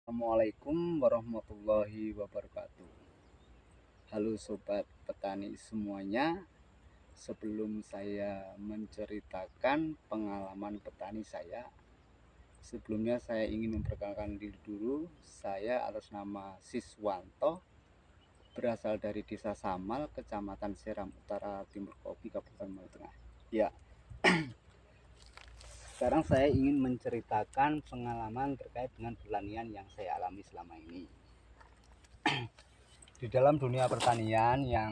Assalamualaikum warahmatullahi wabarakatuh. Halo sobat petani semuanya. Sebelum saya menceritakan pengalaman petani saya, sebelumnya saya ingin memperkenalkan diri dulu. Saya atas nama Siswanto, berasal dari Desa Samal, Kecamatan Seram Utara, Timur Kopi, Kabupaten Maluku Tengah. Ya, sekarang saya ingin menceritakan pengalaman terkait dengan pertanian yang saya alami selama ini. Di dalam dunia pertanian yang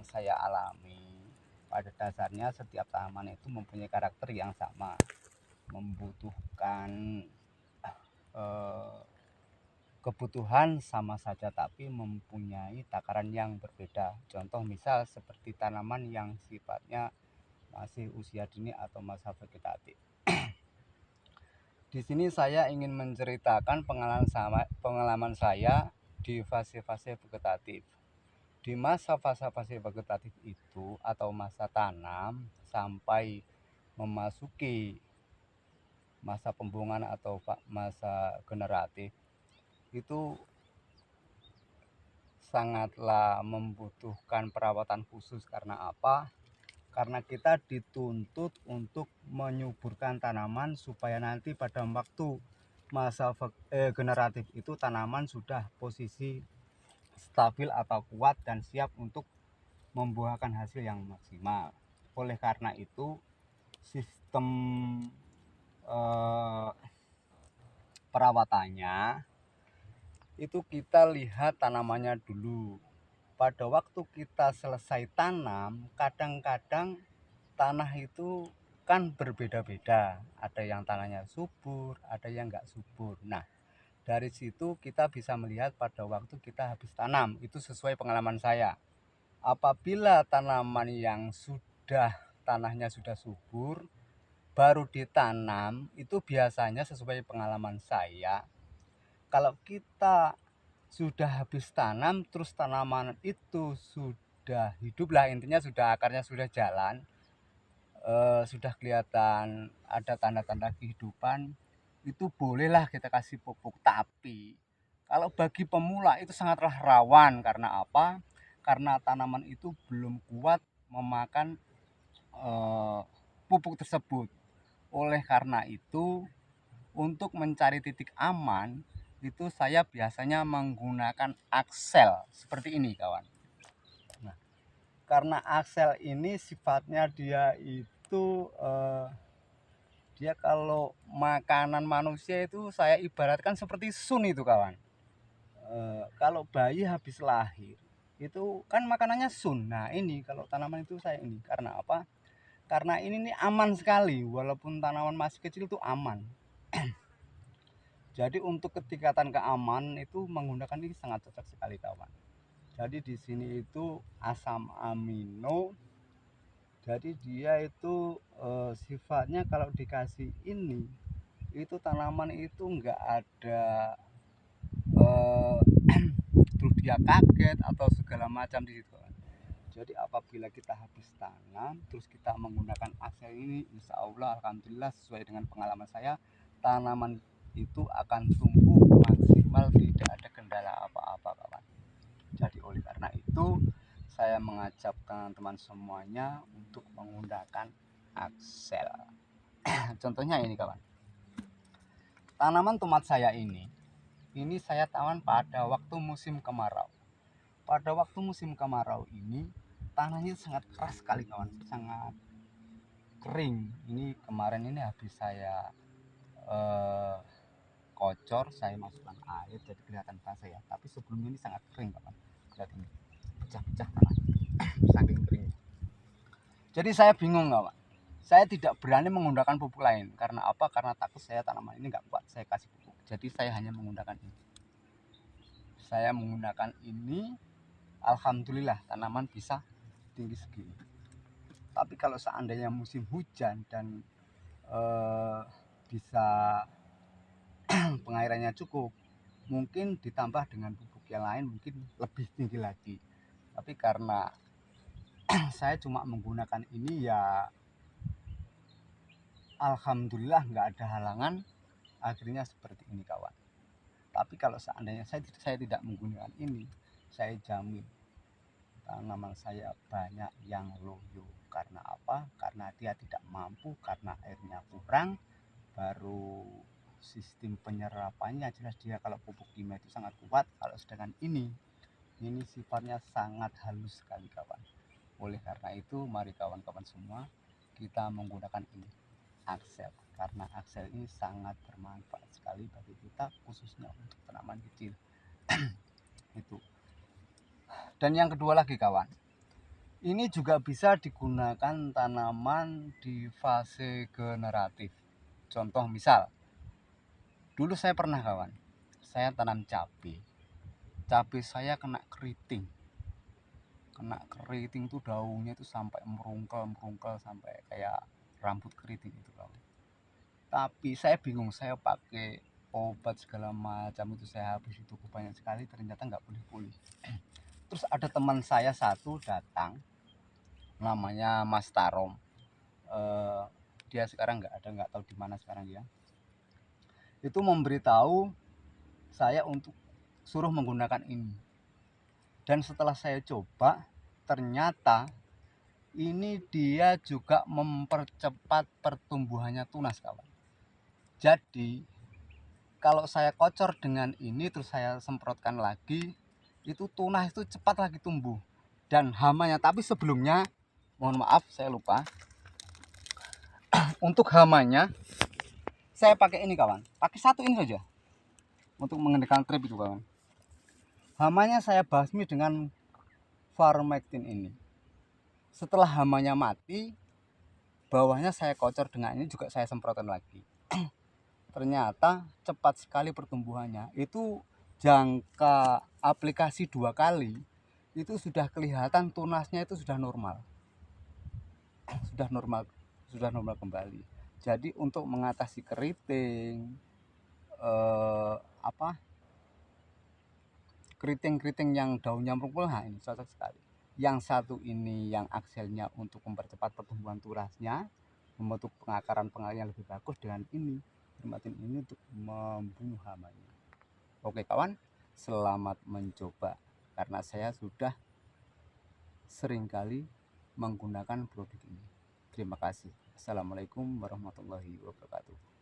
saya alami, pada dasarnya setiap tanaman itu mempunyai karakter yang sama, membutuhkan kebutuhan sama saja, tapi mempunyai takaran yang berbeda. Contoh misal seperti tanaman yang sifatnya masih usia dini atau masa vegetatif. Di sini saya ingin menceritakan pengalaman saya di fase-fase vegetatif. Di masa fase-fase vegetatif itu atau masa tanam sampai memasuki masa pembungan atau masa generatif, itu sangatlah membutuhkan perawatan khusus. Karena apa? Karena kita dituntut untuk menyuburkan tanaman supaya nanti pada waktu masa generatif itu tanaman sudah posisi stabil atau kuat dan siap untuk membuahkan hasil yang maksimal. Oleh karena itu, sistem perawatannya itu kita lihat tanamannya dulu. Pada waktu kita selesai tanam, kadang-kadang tanah itu kan berbeda-beda. Ada yang tanahnya subur, ada yang enggak subur. Nah, dari situ kita bisa melihat pada waktu kita habis tanam. Itu sesuai pengalaman saya. Apabila tanaman yang tanahnya sudah subur baru ditanam, itu biasanya sesuai pengalaman saya, kalau kita sudah habis tanam terus tanaman itu sudah hidup lah, intinya sudah akarnya sudah jalan, sudah kelihatan ada tanda-tanda kehidupan, itu bolehlah kita kasih pupuk. Tapi kalau bagi pemula itu sangatlah rawan. Karena apa? Karena tanaman itu belum kuat memakan pupuk tersebut. Oleh karena itu, untuk mencari titik aman itu saya biasanya menggunakan aksel seperti ini, kawan. Nah, karena aksel ini sifatnya dia kalau makanan manusia itu saya ibaratkan seperti sun itu, kawan. Kalau bayi habis lahir itu kan makanannya sun. Nah, ini kalau tanaman itu saya ini, karena apa? Karena ini nih aman sekali, walaupun tanaman masih kecil itu aman. Jadi untuk ketingkatan keamanan itu menggunakan ini sangat cocok sekali, kawan. Jadi di sini itu asam amino. Jadi dia itu sifatnya kalau dikasih ini, itu tanaman itu enggak ada terus dia kaget atau segala macam di situ. Jadi apabila kita habis tanam terus kita menggunakan aksel ini, insya Allah alhamdulillah sesuai dengan pengalaman saya, tanaman itu akan tumbuh maksimal, tidak ada kendala apa-apa, kawan. Jadi oleh karena itu saya mengajak teman-teman semuanya untuk menggunakan aksel. Contohnya ini, kawan, tanaman tomat saya ini saya tanam pada waktu musim kemarau. Pada waktu musim kemarau ini tanahnya sangat keras sekali, kawan, sangat kering. Ini kemarin ini habis saya kocor, saya masukkan air jadi kelihatan basah ya, tapi sebelumnya ini sangat kering, kawan. Lihat ini, pecah-pecah tanah saking kering. Jadi saya bingung, kawan, saya tidak berani menggunakan pupuk lain. Karena apa? Karena takut saya tanaman ini nggak kuat saya kasih pupuk. Jadi saya hanya menggunakan ini. Saya menggunakan ini, alhamdulillah tanaman bisa tinggi segini. Tapi kalau seandainya musim hujan dan bisa pengairannya cukup, mungkin ditambah dengan pupuk yang lain mungkin lebih tinggi lagi. Tapi karena saya cuma menggunakan ini, ya alhamdulillah nggak ada halangan, akhirnya seperti ini, kawan. Tapi kalau seandainya saya tidak menggunakan ini, saya jamin tanaman saya banyak yang loyo. Karena apa? Karena dia tidak mampu, karena airnya kurang. Baru sistem penyerapannya jelas dia kalau pupuk kimia itu sangat kuat. Kalau sedangkan ini sifatnya sangat halus sekali kawan. Oleh karena itu mari kawan-kawan semua kita menggunakan ini, Axel, karena Axel ini sangat bermanfaat sekali bagi kita, khususnya untuk tanaman kecil. Itu. Dan yang kedua lagi kawan, ini juga bisa digunakan tanaman di fase generatif. Contoh misal, dulu saya pernah kawan, saya tanam cabai. Cabai saya kena keriting. Tuh daunnya itu sampai merungkel sampai kayak rambut keriting itu kawan. Tapi saya bingung, saya pakai obat segala macam itu saya habis itu banyak sekali, ternyata nggak pulih-pulih. Terus ada teman saya satu datang, namanya Mas Tarom. Dia sekarang nggak tahu di mana sekarang dia. Itu memberitahu saya untuk suruh menggunakan ini. Dan setelah saya coba, ternyata ini dia juga mempercepat pertumbuhannya tunas kawan. Jadi kalau saya kocor dengan ini terus saya semprotkan lagi, itu tunas itu cepat lagi tumbuh. Dan hamanya, tapi sebelumnya mohon maaf saya lupa, untuk hamanya saya pakai ini kawan, pakai satu ini saja untuk mengendalikan trip itu kawan. Hamanya saya basmi dengan Farmectin ini. Setelah hamanya mati, bawahnya saya kocor dengan ini juga saya semprotkan lagi. Ternyata cepat sekali pertumbuhannya. Itu jangka aplikasi 2 kali itu sudah kelihatan tunasnya itu sudah normal. Sudah normal kembali. Jadi untuk mengatasi keriting, keriting yang daunnya merungkul, nah ini cocok sekali. Yang satu ini yang akselnya untuk mempercepat pertumbuhan turasnya, membentuk pengakaran yang lebih bagus. Dengan ini Farmectin ini untuk membunuh hamanya. Oke kawan, selamat mencoba, karena saya sudah seringkali menggunakan produk ini. Terima kasih. Assalamualaikum warahmatullahi wabarakatuh.